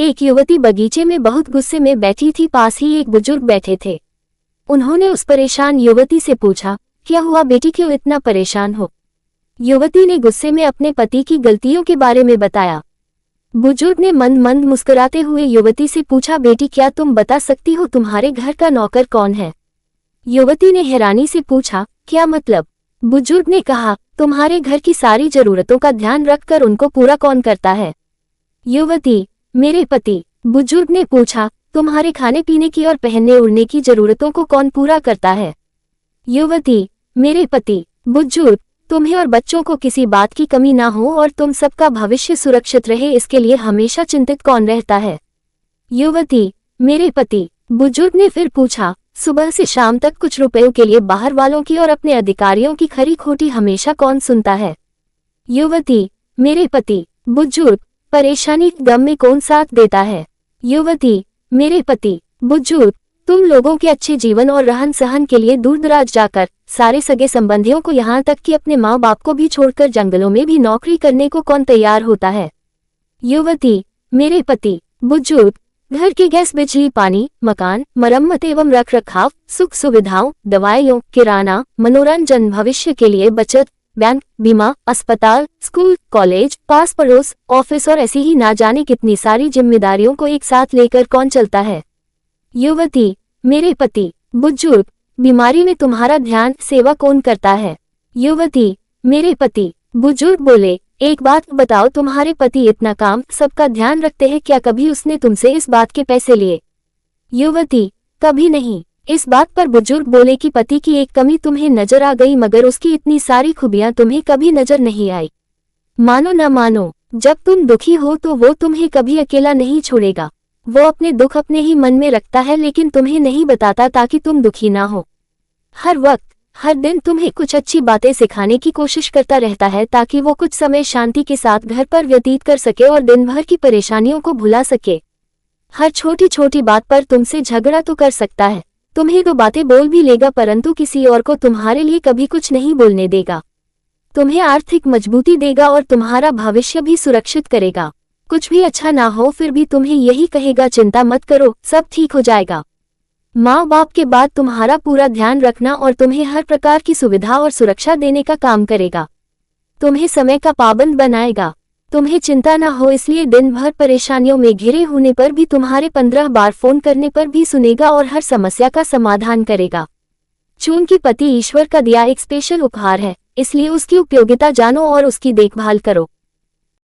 एक युवती बगीचे में बहुत गुस्से में बैठी थी। पास ही एक बुजुर्ग बैठे थे। उन्होंने उस परेशान युवती से पूछा, क्या हुआ बेटी, क्यों इतना परेशान हो? युवती ने गुस्से में अपने पति की गलतियों के बारे में बताया। बुजुर्ग ने मंद मंद मुस्कुराते हुए युवती से पूछा, बेटी क्या तुम बता सकती हो तुम्हारे घर का नौकर कौन है? युवती ने हैरानी से पूछा, क्या मतलब? बुजुर्ग ने कहा, तुम्हारे घर की सारी जरूरतों का ध्यान रखकर उनको पूरा कौन करता है? युवती, मेरे पति। बुजुर्ग ने पूछा, तुम्हारे खाने पीने की और पहनने ओढ़ने की जरूरतों को कौन पूरा करता है? युवती, मेरे पति। बुजुर्ग, तुम्हें और बच्चों को किसी बात की कमी ना हो और तुम सबका भविष्य सुरक्षित रहे, इसके लिए हमेशा चिंतित कौन रहता है? युवती, मेरे पति। बुजुर्ग ने फिर पूछा, सुबह से शाम तक कुछ रुपयों के लिए बाहर वालों की और अपने अधिकारियों की खरी खोटी हमेशा कौन सुनता है? युवती, मेरे पति। बुजुर्ग, परेशानी गम में कौन साथ देता है? युवती, मेरे पति। बुजुर्ग, तुम लोगों के अच्छे जीवन और रहन सहन के लिए दूर दराज जाकर सारे सगे संबंधियों को यहाँ तक कि अपने माँ बाप को भी छोड़कर जंगलों में भी नौकरी करने को कौन तैयार होता है? युवती, मेरे पति। बुजुर्ग, घर की गैस, बिजली, पानी, मकान, मरम्मत एवं रख रखाव, सुख सुविधाओं, दवाइयों, किराना, मनोरंजन, भविष्य के लिए बचत, बैंक, बीमा, अस्पताल, स्कूल, कॉलेज, पास पड़ोस, ऑफिस और ऐसी ही ना जाने कितनी सारी जिम्मेदारियों को एक साथ लेकर कौन चलता है? युवती, मेरे पति। बुजुर्ग, बीमारी में तुम्हारा ध्यान सेवा कौन करता है? युवती, मेरे पति। बुजुर्ग बोले, एक बात बताओ, तुम्हारे पति इतना काम सबका ध्यान रखते हैं, क्या कभी उसने तुमसे इस बात के पैसे लिए? युवती, कभी नहीं। इस बात पर बुजुर्ग बोले कि पति की एक कमी तुम्हें नजर आ गई, मगर उसकी इतनी सारी खूबियां तुम्हें कभी नजर नहीं आई। मानो न मानो, जब तुम दुखी हो तो वो तुम्हें कभी अकेला नहीं छोड़ेगा। वो अपने दुख अपने ही मन में रखता है, लेकिन तुम्हें नहीं बताता ताकि तुम दुखी ना हो। हर वक्त हर दिन तुम्हें कुछ अच्छी बातें सिखाने की कोशिश करता रहता है ताकि वो कुछ समय शांति के साथ घर पर व्यतीत कर सके और दिन भर की परेशानियों को भुला सके। हर छोटी छोटी बात पर तुमसे झगड़ा तो कर सकता है, तुम्हें दो बातें बोल भी लेगा, परंतु किसी और को तुम्हारे लिए कभी कुछ नहीं बोलने देगा। तुम्हें आर्थिक मजबूती देगा और तुम्हारा भविष्य भी सुरक्षित करेगा। कुछ भी अच्छा ना हो फिर भी तुम्हें यही कहेगा, चिंता मत करो, सब ठीक हो जाएगा। माँ बाप के बाद तुम्हारा पूरा ध्यान रखना और तुम्हें हर प्रकार की सुविधा और सुरक्षा देने का काम करेगा। तुम्हें समय का पाबंद बनाएगा। तुम्हें चिंता ना हो, इसलिए दिन भर परेशानियों में घिरे होने पर भी तुम्हारे 15 बार फोन करने पर भी सुनेगा और हर समस्या का समाधान करेगा। चूंकि पति ईश्वर का दिया एक स्पेशल उपहार है, इसलिए उसकी उपयोगिता जानो और उसकी देखभाल करो।